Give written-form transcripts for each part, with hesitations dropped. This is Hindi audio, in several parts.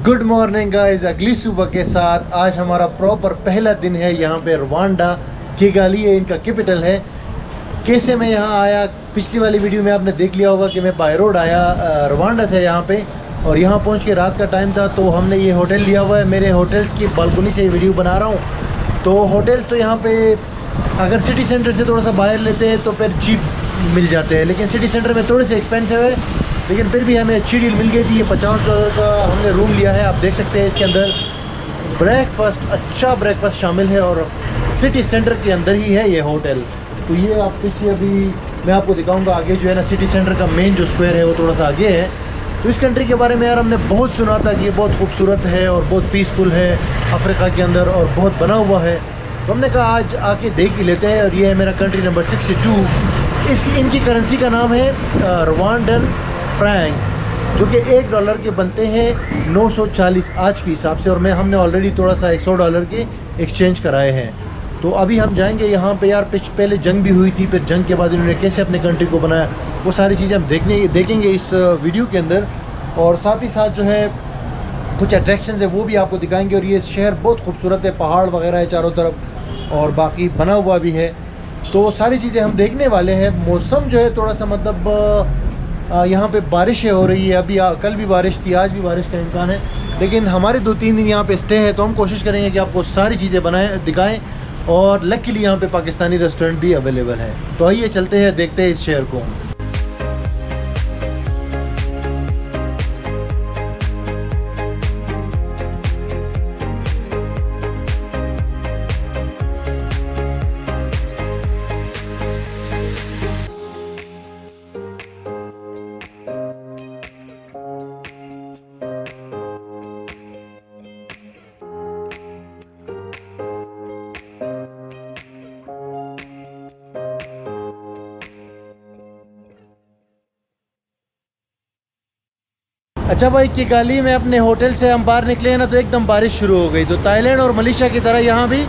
गुड मॉर्निंग गाइस, अगली सुबह के साथ आज हमारा प्रॉपर पहला दिन है यहाँ पे। रवांडा किगाली है, इनका कैपिटल है। कैसे मैं यहाँ आया, पिछली वाली वीडियो में आपने देख लिया होगा कि मैं बाय रोड आया रवांडा से यहाँ पे, और यहाँ पहुँच के रात का टाइम था तो हमने ये होटल लिया हुआ है। मेरे होटल की बालकनी से ये वीडियो बना रहा हूँ। तो होटल्स तो यहाँ पे अगर सिटी सेंटर से थोड़ा सा बाहर लेते हैं तो फिर चीप मिल जाते हैं, लेकिन सिटी सेंटर में थोड़े से एक्सपेंसिव है, लेकिन फिर भी हमें अच्छी डील मिल गई थी। ये $50 का हमने रूम लिया है। आप देख सकते हैं इसके अंदर ब्रेकफास्ट, अच्छा ब्रेकफास्ट शामिल है, और सिटी सेंटर के अंदर ही है ये होटल। तो ये आप पीछे अभी मैं आपको दिखाऊंगा आगे जो है ना, सिटी सेंटर का मेन जो स्क्वायर है वो थोड़ा सा आगे है। तो इस कंट्री के बारे में यार हमने बहुत सुना था कि ये बहुत खूबसूरत है और बहुत पीसफुल है अफ्रीका के अंदर, और बहुत बना हुआ है। तो हमने कहा आज आके देख ही लेते हैं। और ये है मेरा कंट्री नंबर 62। इनकी करेंसी का नाम है रवांडन फ्रैंक, जो कि $1 के बनते हैं 940 आज के हिसाब से। और हमने ऑलरेडी थोड़ा सा $100 के एक्सचेंज कराए हैं। तो अभी हम जाएंगे यहाँ पे। यार पहले जंग भी हुई थी, फिर जंग के बाद इन्होंने कैसे अपने कंट्री को बनाया, वो सारी चीज़ें हम देखेंगे इस वीडियो के अंदर। और साथ ही साथ जो है कुछ अट्रैक्शंस है वो भी आपको दिखाएंगे। और ये शहर बहुत खूबसूरत है, पहाड़ वगैरह है चारों तरफ, और बाकी बना हुआ भी है। तो सारी चीज़ें हम देखने वाले हैं। मौसम जो है थोड़ा सा मतलब यहाँ पे बारिश हो रही है। अभी कल भी बारिश थी, आज भी बारिश का इम्कान है, लेकिन हमारे 2-3 दिन यहाँ पे स्टे है, तो हम कोशिश करेंगे कि आपको सारी चीज़ें दिखाएं। और लकीली यहाँ पे पाकिस्तानी रेस्टोरेंट भी अवेलेबल है। तो आइए चलते हैं, देखते हैं इस शहर को। अच्छा भाई, किगाली में अपने होटल से हम बाहर निकले हैं ना, तो एकदम बारिश शुरू हो गई। तो थाईलैंड और मलेशिया की तरह यहाँ भी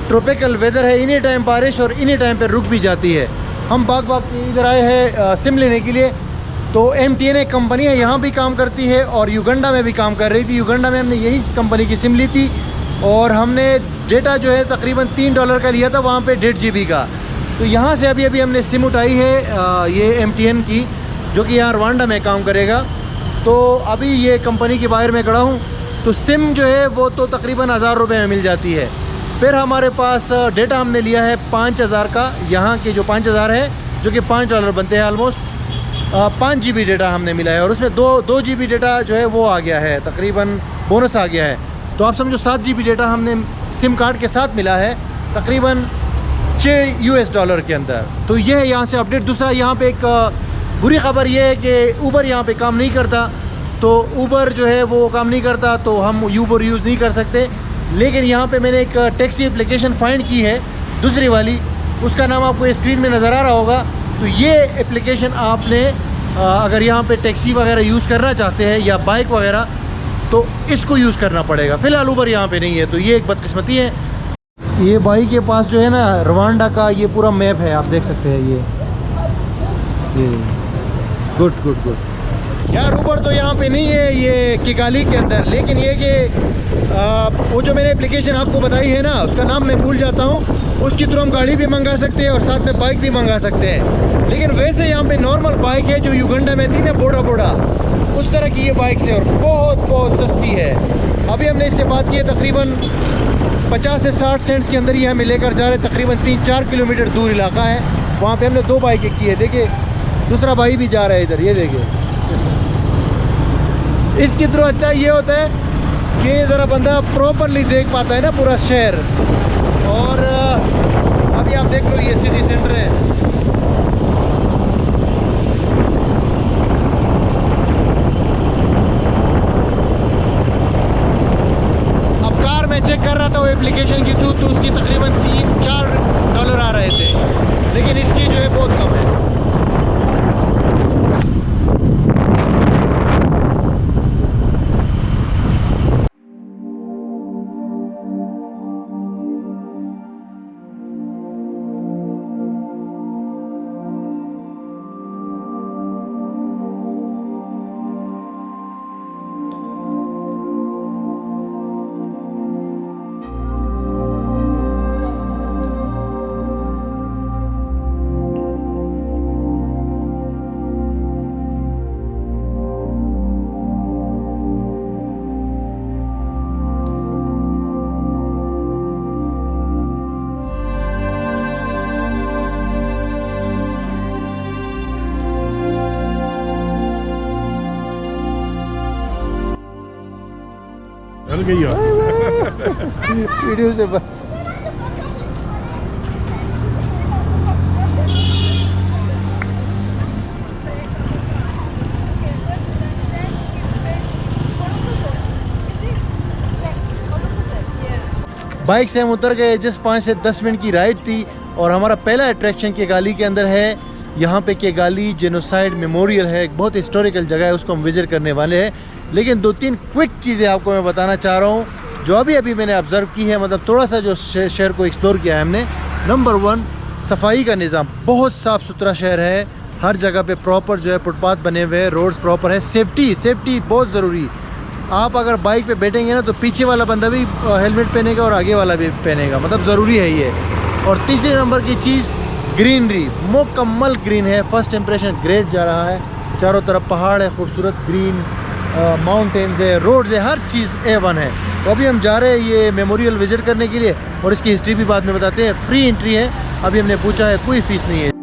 ट्रॉपिकल वेदर है, इन्हीं टाइम बारिश और इन्हीं टाइम पे रुक भी जाती है। हम बाग इधर आए हैं सिम लेने के लिए। तो MTN एक कंपनी है, यहाँ भी काम करती है और युगांडा में भी काम कर रही थी। युगांडा में हमने यही कंपनी की सिम ली थी, और हमने डेटा जो है तकरीबन $3 का लिया था, वहाँ पर 1.5 GB का। तो यहाँ से अभी हमने सिम उठाई है ये MTN की, जो कि यहाँ रवांडा में काम करेगा। तो अभी ये कंपनी के बाहर में खड़ा हूँ। तो सिम जो है वो तो तकरीबन 1000 रुपये में मिल जाती है। फिर हमारे पास डेटा हमने लिया है 5000 का, यहाँ के जो 5000 है, जो कि $5 बनते हैं ऑलमोस्ट। 5 GB डेटा हमने मिला है, और उसमें 2 GB डेटा जो है वो आ गया है, तकरीबन बोनस आ गया है। तो आप समझो 7 GB डेटा हमने सिम कार्ड के साथ मिला है, तकरीबन $6 के अंदर। तो ये है यहाँ से अपडेट। दूसरा, यहाँ पे एक बुरी खबर ये है कि ऊबर यहाँ पे काम नहीं करता। तो ऊबर जो है वो काम नहीं करता, तो हम ऊबर यूज़ नहीं कर सकते। लेकिन यहाँ पे मैंने एक टैक्सी एप्लीकेशन फाइंड की है, दूसरी वाली, उसका नाम आपको स्क्रीन में नज़र आ रहा होगा। तो ये एप्लीकेशन आपने अगर यहाँ पे टैक्सी वगैरह यूज़ करना चाहते हैं या बाइक वगैरह, तो इसको यूज़ करना पड़ेगा। फ़िलहाल ऊबर यहाँ पर नहीं है, तो ये एक बदकिस्मती है। ये भाई के पास जो है ना रवांडा का ये पूरा मैप है, आप देख सकते हैं। ये गुड गुड गुड। यार ऊबर तो यहाँ पे नहीं है ये किगाली के अंदर, लेकिन ये कि वो जो मैंने एप्लीकेशन आपको बताई है ना, उसका नाम मैं भूल जाता हूँ। उसके थ्रू हम गाड़ी भी मंगा सकते हैं और साथ में बाइक भी मंगा सकते हैं। लेकिन वैसे यहाँ पे नॉर्मल बाइक है जो युगांडा में थी ना, बोड़ा उस तरह की ये बाइक है, और बहुत सस्ती है। अभी हमने इससे बात की है, तकरीबन 50 से 60 सेंट्स के अंदर ही हमें लेकर जा रहे हैं। तकरीबन 3-4 किलोमीटर दूर इलाका है, वहाँ पे हमने 2 बाइकें की है। देखिए दूसरा भाई भी जा रहा है इधर, ये देखिए। इसके थ्रू अच्छा ये होता है कि ज़रा बंदा प्रॉपरली देख पाता है ना पूरा शहर। और अभी आप देख लो, ये सिटी सेंटर है। अब कार में चेक कर रहा था वो एप्लीकेशन की तो उसकी तकरीबन $3-4 आ रहे थे, लेकिन इसकी जो है बहुत कम है। गई हो। वीडियो से बाइक से हम उतर गए। जस्ट 5 से 10 मिनट की राइड थी और हमारा पहला अट्रैक्शन किगाली के अंदर है। यहाँ पे किगाली जेनोसाइड मेमोरियल है, एक बहुत हिस्टोरिकल जगह है, उसको हम विज़िट करने वाले हैं। लेकिन 2-3 क्विक चीज़ें आपको मैं बताना चाह रहा हूँ जो अभी मैंने ऑब्ज़र्व की है, मतलब थोड़ा सा जो शहर को एक्सप्लोर किया है हमने। नंबर 1, सफाई का निज़ाम बहुत साफ़ सुथरा शहर है। हर जगह पे प्रॉपर जो है फुटपाथ बने हुए हैं, रोड्स प्रॉपर है। सेफ्टी बहुत ज़रूरी। आप अगर बाइक पे बैठेंगे ना तो पीछे वाला बंदा भी हेलमेट पहनेगा और आगे वाला भी पहनेगा, मतलब ज़रूरी है ये। और तीसरे नंबर की चीज़ ग्रीनरी, मुकम्मल ग्रीन है। फर्स्ट इंप्रेशन ग्रेट जा रहा है। चारों तरफ पहाड़ है, खूबसूरत ग्रीन माउंटेन्स है, रोड्स है, हर चीज़ A1 है। तो अभी हम जा रहे हैं ये मेमोरियल विज़िट करने के लिए और इसकी हिस्ट्री भी बाद में बताते हैं। फ्री एंट्री है, अभी हमने पूछा है, कोई फ़ीस नहीं है।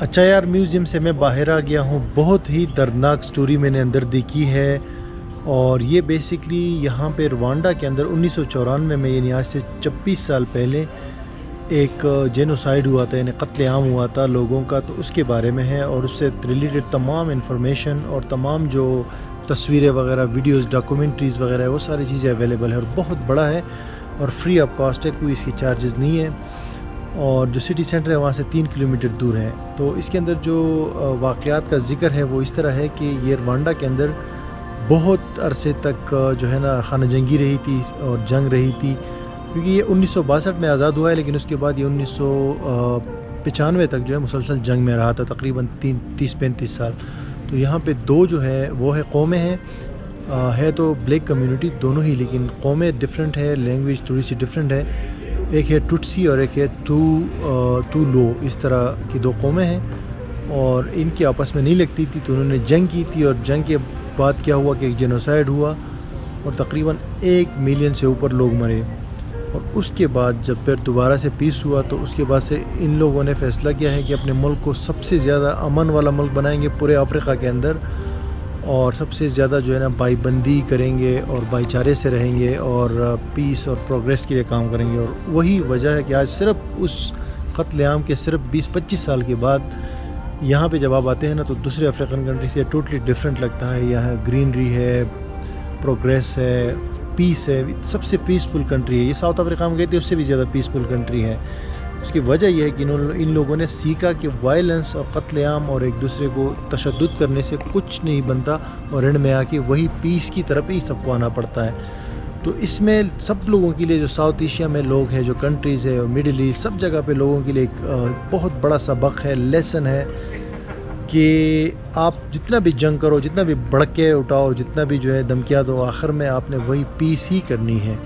अच्छा यार, म्यूज़ियम से मैं बाहर आ गया हूँ। बहुत ही दर्दनाक स्टोरी मैंने अंदर देखी है। और ये बेसिकली यहाँ पे रवांडा के अंदर 1994 में, यानी आज से 26 साल पहले एक जेनोसाइड हुआ था, यानी कत्लेआम हुआ था लोगों का, तो उसके बारे में है। और उससे रिलेटेड तमाम इन्फॉर्मेशन और तमाम जो तस्वीरें वगैरह, वीडियोस, डॉक्यूमेंट्रीज़ वगैरह, वो सारी चीज़ें अवेलेबल है। और बहुत बड़ा है और फ्री ऑफ कॉस्ट है, कोई इसकी चार्जेस नहीं है। और जो सिटी सेंटर है वहाँ से 3 किलोमीटर दूर है। तो इसके अंदर जो वाक़यात का ज़िक्र है वो इस तरह है कि ये रवांडा के अंदर बहुत अरसे तक जो है ना खाना जंगी रही थी और जंग रही थी, क्योंकि ये 1962 में आज़ाद हुआ है, लेकिन उसके बाद ये 1995 तक जो है मुसलसल जंग में रहा था, तकरीबन 30-35 साल। तो यहाँ पे दो जो है वो है कौमें हैं, है तो ब्लैक कम्युनिटी दोनों ही, लेकिन कौमें डिफरेंट है, लैंग्वेज थोड़ी सी डिफरेंट है। एक है टुट्सी और एक है टू लो, इस तरह की दो कौमें हैं और इनकी आपस में नहीं लगती थी, तो उन्होंने जंग की थी। और जंग के बाद क्या हुआ कि एक जेनोसाइड हुआ और तकरीबन 1 मिलियन से ऊपर लोग मरे। और उसके बाद जब फिर दोबारा से पीस हुआ तो उसके बाद से इन लोगों ने फ़ैसला किया है कि अपने मुल्क को सबसे ज़्यादा अमन वाला मुल्क बनाएंगे पूरे अफ्रीका के अंदर, और सबसे ज़्यादा जो है ना भाईबंदी करेंगे और भाईचारे से रहेंगे और पीस और प्रोग्रेस के लिए काम करेंगे। और वही वजह है कि आज सिर्फ उस क़त्ल-ए-आम के सिर्फ 20-25 साल के बाद यहाँ पे जब आप आते हैं ना तो दूसरे अफ्रीकन कंट्री से टोटली डिफरेंट लगता है। यहाँ ग्रीनरी है, प्रोग्रेस है, पीस है, सबसे पीसफुल कंट्री है। ये साउथ अफ्रीका में गए थे, उससे भी ज़्यादा पीसफुल कंट्री है। उसकी वजह यह है कि इन लोगों ने सीखा कि वायलेंस और क़त्ल-ए-आम और एक दूसरे को तशद्दुद करने से कुछ नहीं बनता, और एंड में आके वही पीस की तरफ ही सबको आना पड़ता है। तो इसमें सब लोगों के लिए, जो साउथ एशिया में लोग हैं, जो कंट्रीज़ है और मिडिल ईस्ट, सब जगह पे लोगों के लिए एक बहुत बड़ा सबक है, लेसन है कि आप जितना भी जंग करो, जितना भी भड़के उठाओ, जितना भी जो है धमकियाँ दो, आखिर में आपने वही पीस ही करनी है,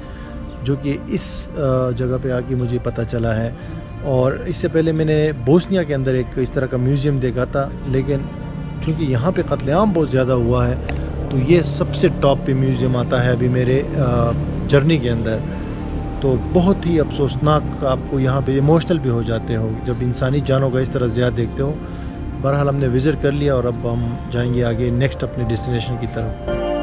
जो कि इस जगह पे आके मुझे पता चला है। और इससे पहले मैंने बोस्निया के अंदर एक इस तरह का म्यूज़ियम देखा था, लेकिन चूँकि यहाँ पे क़त्ल-ए-आम बहुत ज़्यादा हुआ है तो ये सबसे टॉप पे म्यूज़ियम आता है अभी मेरे जर्नी के अंदर। तो बहुत ही अफसोसनाक, आपको यहाँ पे इमोशनल भी हो जाते हो जब इंसानी जानों का इस तरह ज़्यादा देखते हो। बहरहाल हमने विज़िट कर लिया और अब हम जाएंगे आगे नेक्स्ट अपने डेस्टिनेशन की तरफ।